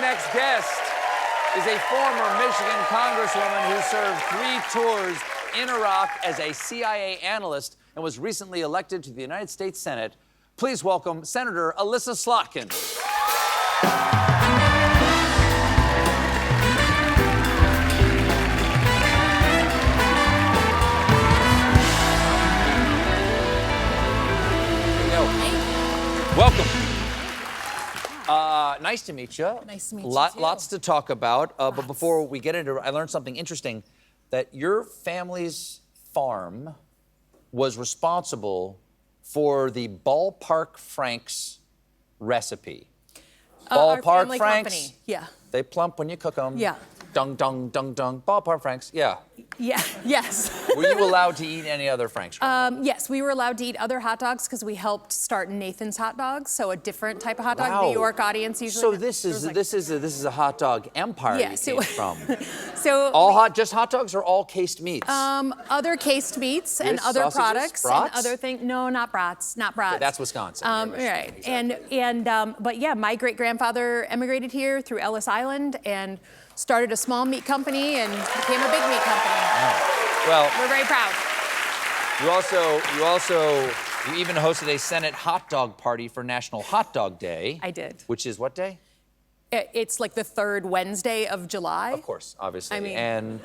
next guest is a former Michigan congresswoman who served 3 tours in Iraq as a CIA analyst and was recently elected to the United States Senate. Please welcome Senator Elissa Slotkin. Welcome. Nice to meet you. Nice to meet you, too. Lots to talk about. But before we get into it, I learned something interesting, that your family's farm was responsible for the Ballpark Franks recipe. Our Ballpark family Franks. company. Yeah. They plump when you cook them. Yeah. Dung, dung, dung, dung. Ballpark Franks. Yeah. Yeah. Yes. Were you allowed to eat any other Franks? Yes, we were allowed to eat other hot dogs because we helped start Nathan's Hot Dogs, so a different type of hot dog. Wow. New York audience usually. So this is a hot dog empire Yes, you came from. So Just hot dogs or all cased meats? other cased meats and Yes, other sausages, products brats? and other things. No, not brats, not brats. That's Wisconsin. Right. Exactly. But yeah, my great grandfather emigrated here through Ellis Island and started a small meat company and became a big meat company. Oh. Well, We're very proud. you even hosted a Senate hot dog party for National Hot Dog Day. I did. Which is what day? It's like the third Wednesday of July. Of course, obviously. I mean- And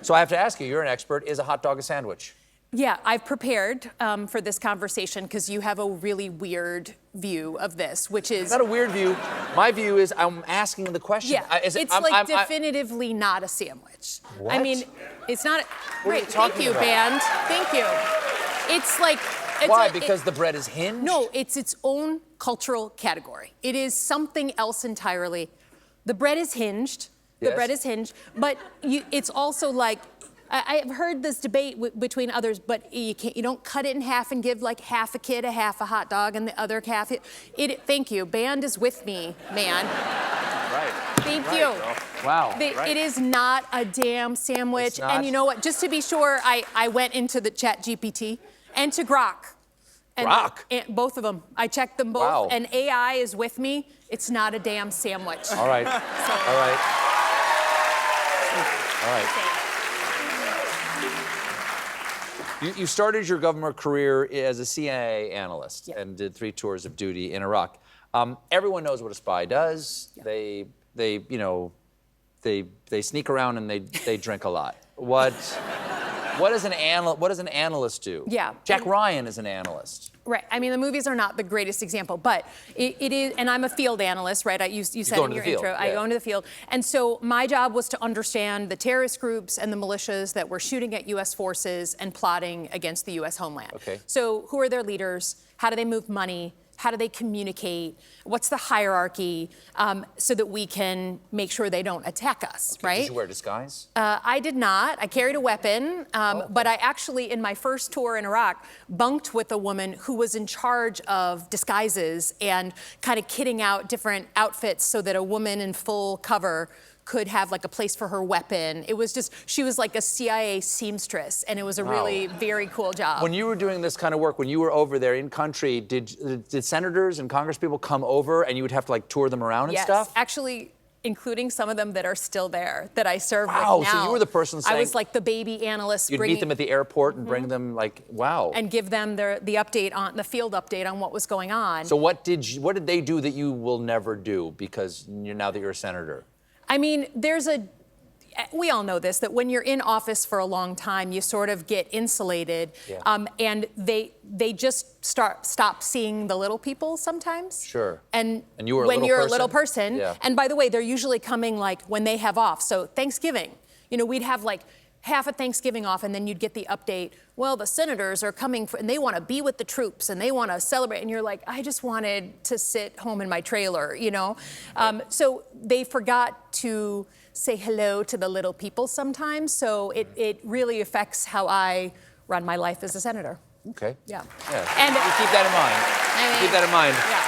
so I have to ask you, you're an expert. Is a hot dog a sandwich? Yeah, I've prepared for this conversation because you have a really weird view of this, which is... It's not a weird view. My view is I'm asking the question. Yeah, it's definitively not a sandwich. What? I mean, it's not... What are you Great, talking thank you, about? band. Thank you. It's like... Why? Because the bread is hinged? No, it's its own cultural category. It is something else entirely. The bread is hinged. The Yes. bread is hinged, but it's also like... I've heard this debate between others, but you don't cut it in half and give like half a kid a half a hot dog and the other half. Thank you. Band is with me, man. Right. Thank you. Wow. It is not a damn sandwich. It's not? And you know what? Just to be sure, I went into the Chat GPT and to Grok. Grok? And both of them. I checked them both. Wow. And AI is with me. It's not a damn sandwich. All right. All right. All right. You started your government career as a CIA analyst and did 3 tours of duty in Iraq. Everyone knows what a spy does. Yeah. They sneak around and they drink a lot. What does an analyst do? Yeah. Jack Ryan is an analyst. Right. I mean, the movies are not the greatest example, but it is, and I'm a field analyst, right? You said in your intro, I go into the field. And so my job was to understand the terrorist groups and the militias that were shooting at U.S. forces and plotting against the U.S. homeland. Okay. So who are their leaders? How do they move money? How do they communicate? What's the hierarchy so that we can make sure they don't attack us, right? Did you wear disguise? I did not. I carried a weapon, but I actually, in my first tour in Iraq, bunked with a woman who was in charge of disguises and kind of kitting out different outfits so that a woman in full cover could have like a place for her weapon. It was just, she was like a CIA seamstress, and it was a really very cool job. When you were doing this kind of work, when you were over there in country, did senators and congresspeople come over and you would have to like tour them around and stuff? Yes, actually, including some of them that are still there, that I serve with Wow, now. so you were the person saying... I was like the baby analyst. You'd meet them at the airport and bring them like, wow. And give them the update on, the field update on what was going on. So what did they do that you will never do because now that you're a senator? I mean, we all know this, that when you're in office for a long time, you sort of get insulated, and they just stop seeing the little people sometimes. Sure. And you were when you're a little person, yeah. And by the way, they're usually coming like when they have off. So Thanksgiving, we'd have like half of Thanksgiving off, and then you'd get the update, well, the senators are coming, and they want to be with the troops, and they want to celebrate, and you're like, I just wanted to sit home in my trailer, So they forgot to say hello to the little people sometimes, so it really affects how I run my life as a senator. Okay. Yeah. And you keep that in mind. Keep that in mind. Yeah.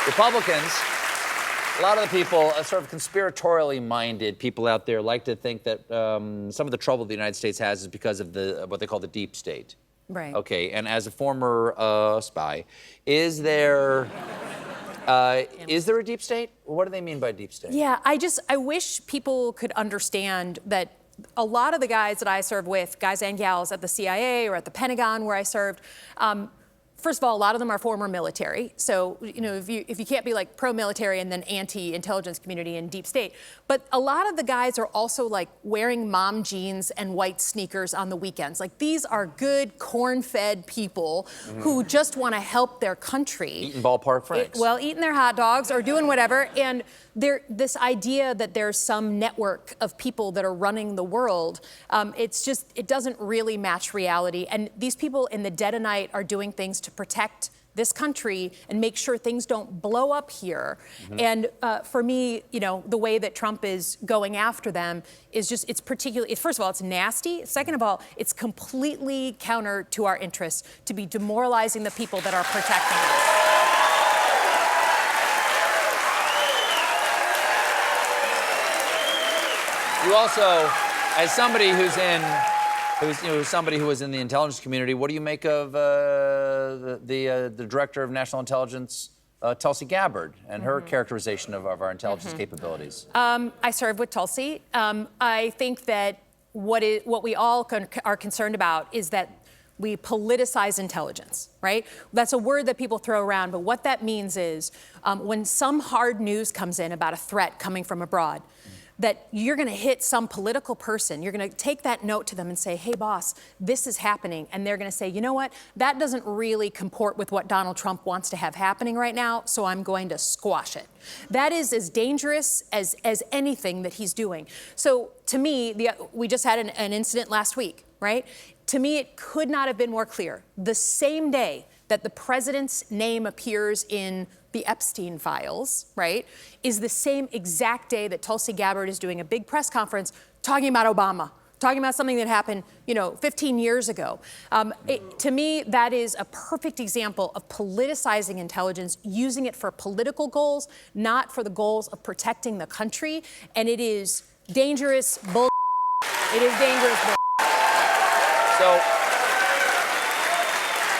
Republicans, a lot of the people, sort of conspiratorially minded people out there like to think that some of the trouble the United States has is because of what they call the deep state. Right. Okay, and as a former spy, is there Is there a deep state? What do they mean by deep state? Yeah, I wish people could understand that a lot of the guys that I serve with, guys and gals at the CIA or at the Pentagon where I served, first of all, a lot of them are former military. So, you know, if you can't be like pro-military and then anti-intelligence community and deep state. But a lot of the guys are also like wearing mom jeans and white sneakers on the weekends. Like these are good corn-fed people who just want to help their country. Eating ballpark franks. Eating their hot dogs or doing whatever. And this idea that there's some network of people that are running the world, it doesn't really match reality. And these people in the dead of night are doing things to protect this country and make sure things don't blow up here. And for me, you know, the way that Trump is going after them is just, first of all, it's nasty. Second of all, it's completely counter to our interests to be demoralizing the people that are protecting us. You also, as somebody somebody who was in the intelligence community, what do you make of the director of national intelligence, Tulsi Gabbard, and her characterization of our intelligence capabilities? I served with Tulsi. I think that what we all are concerned about is that we politicize intelligence, right? That's a word that people throw around, but what that means is when some hard news comes in about a threat coming from abroad, that you're going to hit some political person. You're going to take that note to them and say, hey, boss, this is happening. And they're going to say, you know what? That doesn't really comport with what Donald Trump wants to have happening right now, so I'm going to squash it. That is as dangerous as anything that he's doing. So to me, we just had an incident last week, right? To me, it could not have been more clear. The same day that the president's name appears in the Epstein files, right, is the same exact day that Tulsi Gabbard is doing a big press conference talking about Obama, talking about something that happened, 15 years ago. To me, that is a perfect example of politicizing intelligence, using it for political goals, not for the goals of protecting the country. And it is dangerous bull. It is dangerous bull. So,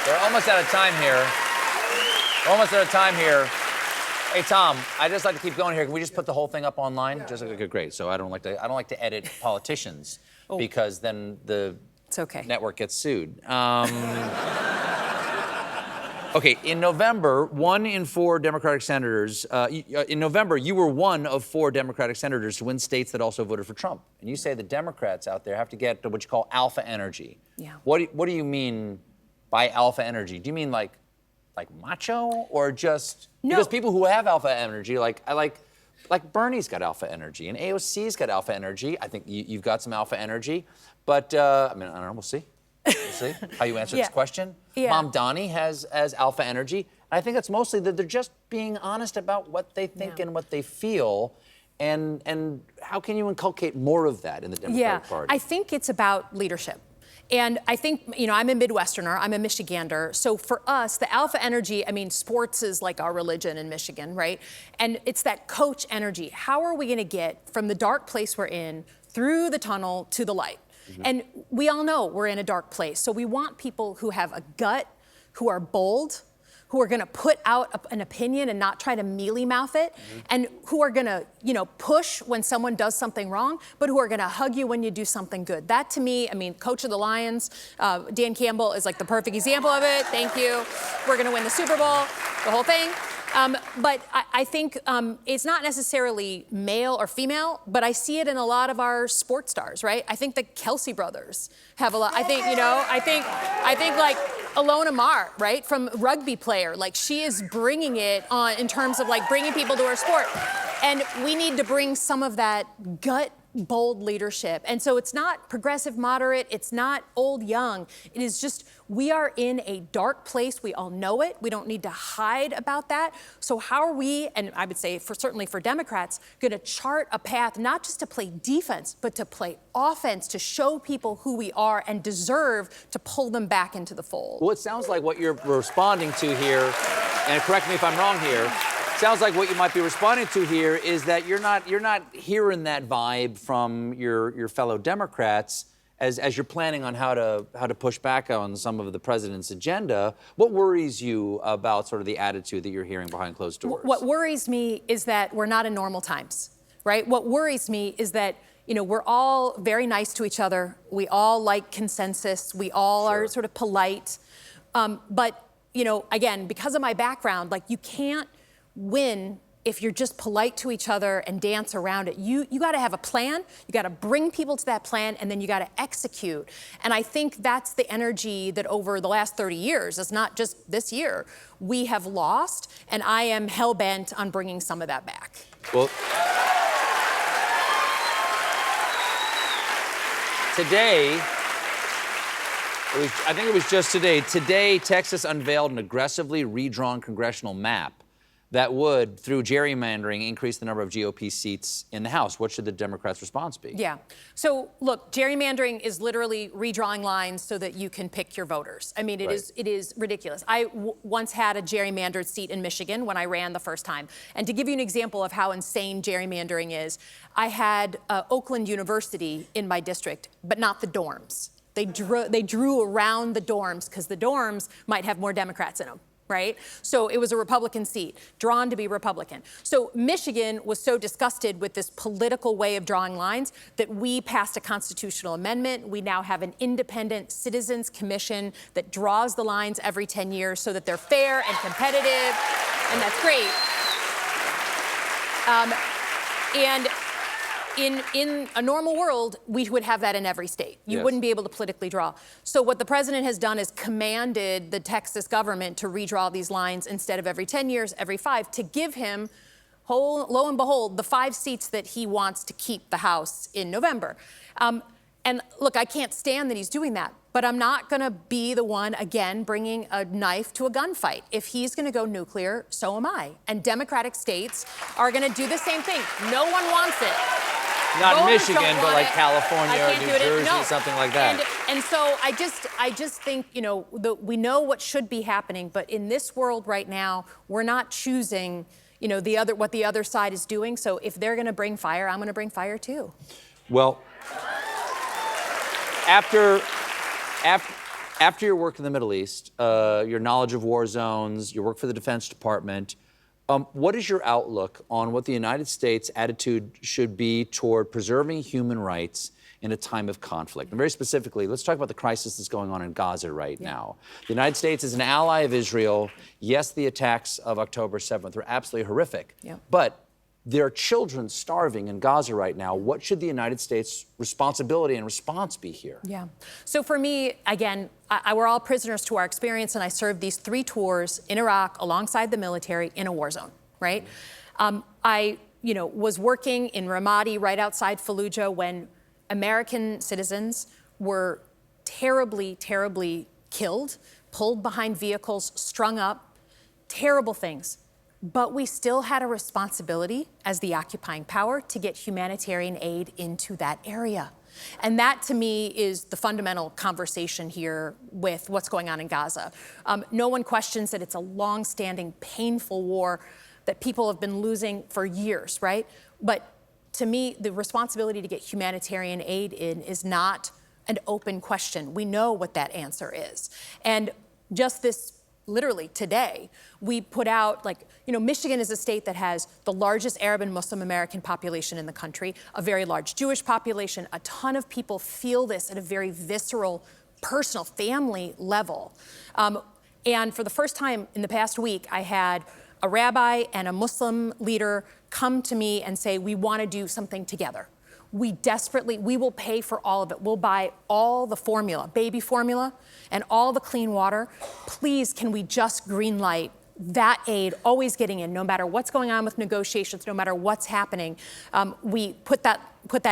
we're almost out of time here. Hey, Tom, I just like to keep going here. Can we just put the whole thing up online? Yeah. Just okay, great. So I don't like to edit politicians because then the network gets sued. Okay, in November, 1 in 4 Democratic senators. In November, you were one of 4 Democratic senators to win states that also voted for Trump. And you say the Democrats out there have to get what you call alpha energy. Yeah. What do you mean by alpha energy? Do you mean like macho, or just because people who have alpha energy, like Bernie's got alpha energy and AOC's got alpha energy. I think you've got some alpha energy, but I don't know. We'll see. We'll see how you answer this question. Yeah. Mom Donnie has alpha energy, and I think it's mostly that they're just being honest about what they think and what they feel. And how can you inculcate more of that in the Democratic Party? I think it's about leadership. And I think, I'm a Midwesterner, I'm a Michigander. So for us, the alpha energy, sports is like our religion in Michigan, right? And it's that coach energy. How are we going to get from the dark place we're in through the tunnel to the light? And we all know we're in a dark place. So we want people who have a gut, who are bold, who are going to put out an opinion and not try to mealy-mouth it, and who are going to, push when someone does something wrong, but who are going to hug you when you do something good. That, to me, coach of the Lions, Dan Campbell, is like the perfect example of it. Thank you. We're going to win the Super Bowl, the whole thing. But I think it's not necessarily male or female, but I see it in a lot of our sports stars, right? I think the Kelsey brothers have a lot. I think like Alona Mar, right, from rugby player, like she is bringing it on in terms of like bringing people to our sport. And we need to bring some of that gut, bold leadership. And so it's not progressive, moderate, it's not old, young. It is just, we are in a dark place. We all know it. We don't need to hide about that. So how are we, and I would say certainly for Democrats, going to chart a path, not just to play defense, but to play offense, to show people who we are and deserve to pull them back into the fold? Well, it sounds like what you're responding to here, and correct me if I'm wrong here, sounds like what you might be responding to here is that you're not hearing that vibe from your fellow Democrats, as you're planning on how to push back on some of the president's agenda, what worries you about sort of the attitude that you're hearing behind closed doors? What worries me is that we're not in normal times, right? What worries me is that, we're all very nice to each other. We all like consensus. We all are sort of polite. But, again, because of my background, you can't win if you're just polite to each other and dance around it. You got to have a plan. You got to bring people to that plan, and then you got to execute. And I think that's the energy that over the last 30 years, it's not just this year, we have lost, and I am hell-bent on bringing some of that back. Well, today, I think it was just today, Texas unveiled an aggressively redrawn congressional map that would, through gerrymandering, increase the number of GOP seats in the House. What should the Democrats' response be? Yeah. So, look, gerrymandering is literally redrawing lines so that you can pick your voters. I mean, it is ridiculous. I once had a gerrymandered seat in Michigan when I ran the first time. And to give you an example of how insane gerrymandering is, I had Oakland University in my district, but not the dorms. They drew around the dorms because the dorms might have more Democrats in them. Right? So it was a Republican seat, drawn to be Republican. So Michigan was so disgusted with this political way of drawing lines that we passed a constitutional amendment. We now have an independent citizens commission that draws the lines every 10 years so that they're fair and competitive, and that's great. And in a normal world, we would have that in every state. You wouldn't be able to politically draw. So what the president has done is commanded the Texas government to redraw these lines instead of every 10 years, every 5, to give him, lo and behold, the 5 seats that he wants to keep the House in November. And look, I can't stand that he's doing that, but I'm not going to be the one, again, bringing a knife to a gunfight. If he's going to go nuclear, so am I. And Democratic states are going to do the same thing. No one wants it. Not Michigan, but like California or New Jersey, something like that. And so I just think, we know what should be happening, but in this world right now, we're not choosing, what the other side is doing. So if they're going to bring fire, I'm going to bring fire too. Well, after your work in the Middle East, your knowledge of war zones, your work for the Defense Department, what is your outlook on what the United States' attitude should be toward preserving human rights in a time of conflict? And very specifically, let's talk about the crisis that's going on in Gaza right now. The United States is an ally of Israel. Yes, the attacks of October 7th were absolutely horrific. But there are children starving in Gaza right now. What should the United States' responsibility and response be here? Yeah. So for me, again, we're all prisoners to our experience, and I served these 3 tours in Iraq alongside the military in a war zone, right? I, was working in Ramadi right outside Fallujah when American citizens were terribly, terribly killed, pulled behind vehicles, strung up, terrible things. But we still had a responsibility as the occupying power to get humanitarian aid into that area. And that, to me, is the fundamental conversation here with what's going on in Gaza. No one questions that it's a long-standing, painful war that people have been losing for years, right? But to me, the responsibility to get humanitarian aid in is not an open question. We know what that answer is. And just literally today, we put out, Michigan is a state that has the largest Arab and Muslim American population in the country, a very large Jewish population. A ton of people feel this at a very visceral, personal, family level. And for the first time in the past week, I had a rabbi and a Muslim leader come to me and say, we want to do something together. We will pay for all of it. We'll buy all the formula, baby formula, and all the clean water. Please, can we just green light that aid always getting in, no matter what's going on with negotiations, no matter what's happening? We put that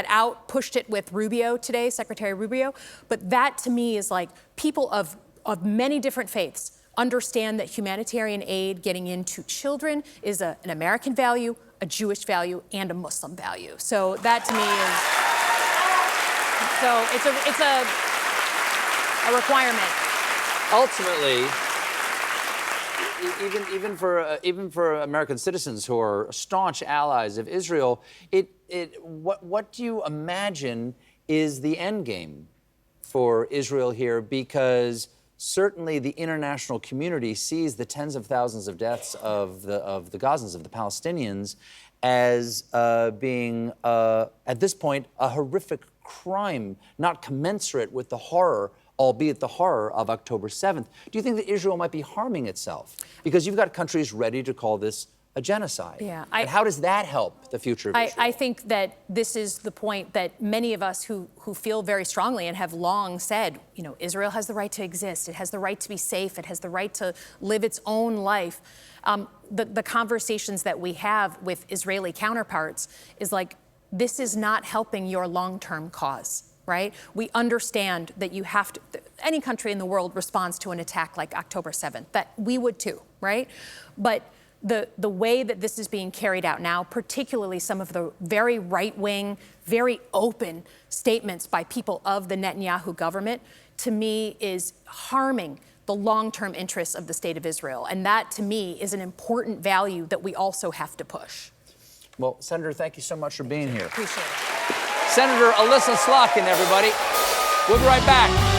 out, pushed it with Rubio today, Secretary Rubio. But that, to me, is people of many different faiths understand that humanitarian aid getting into children is an American value, a Jewish value, and a Muslim value. So that, to me, it's a requirement. Ultimately, even for American citizens who are staunch allies of Israel, what do you imagine is the end game for Israel here, because certainly the international community sees the tens of thousands of deaths of the Gazans, of the Palestinians, as being, at this point, a horrific crime, not commensurate with the horror, albeit the horror, of October 7th. Do you think that Israel might be harming itself? Because you've got countries ready to call this a genocide. Yeah, and how does that help the future of Israel? I think that this is the point that many of us who feel very strongly and have long said, you know, Israel has the right to exist. It has the right to be safe. It has the right to live its own life. The conversations that we have with Israeli counterparts is like, this is not helping your long-term cause, right? We understand that you have to, any country in the world responds to an attack like October 7th, that we would too, right? But the way that this is being carried out now, particularly some of the very right-wing, very open statements by people of the Netanyahu government, to me is harming the long-term interests of the state of Israel. And that, to me, is an important value that we also have to push. Well, Senator, thank you so much for being here. Appreciate it. Senator Elissa Slotkin, everybody. We'll be right back.